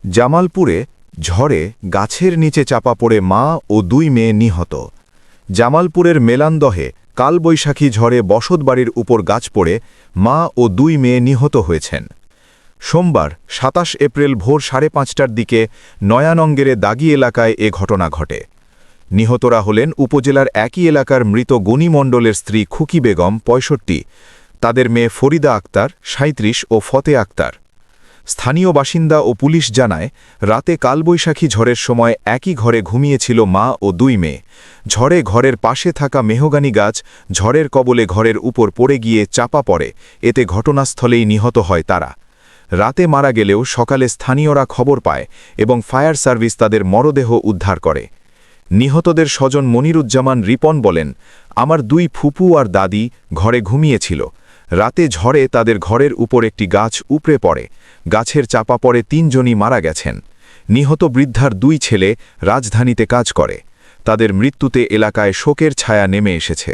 জামালপুরে ঝড়ে গাছের নিচে চাপা পড়ে মা ও ২ মেয়ে নিহত। জামালপুরের মেলান্দহে কালবৈশাখী ঝড়ে বসতবাড়ির উপর গাছ পড়ে মা ও ২ মেয়ে নিহত হয়েছেন। সোমবার ২৭ এপ্রিল ভোর ৫:৩০টার দিকে নয়ানঙ্গেরে দাগি এলাকায় এ ঘটনা ঘটে। নিহতরা হলেন উপজেলার একই এলাকার মৃত গনি মণ্ডলের স্ত্রী খুকি বেগম ৬৫, তাদের মেয়ে ফরিদা আক্তার ৩৭ ও ফতে আক্তার। স্থানীয় বাসিন্দা ও পুলিশ জানায়, রাতে কালবৈশাখী ঝড়ের সময় একই ঘরে ঘুমিয়েছিল মা ও ২ মেয়ে। ঝড়ে ঘরের পাশে থাকা মেহগানি গাছ ঝড়ের কবলে ঘরের উপর পড়ে গিয়ে চাপা পড়ে, এতে ঘটনাস্থলেই নিহত হয় তারা। রাতে মারা গেলেও সকালে স্থানীয়রা খবর পায় এবং ফায়ার সার্ভিস তাদের মরদেহ উদ্ধার করে। নিহতদের স্বজন মনিরুজ্জামান রিপন বলেন, আমার ২ ফুপু আর দাদি ঘরে ঘুমিয়েছিল। রাতে ঝড়ে তাদের ঘরের উপর একটি গাছ উপড়ে পড়ে, গাছের চাপা পড়ে ৩ জনই মারা গেছেন। নিহত বৃদ্ধার ২ ছেলে রাজধানীতে কাজ করে। তাদের মৃত্যুতে এলাকায় শোকের ছায়া নেমে এসেছে।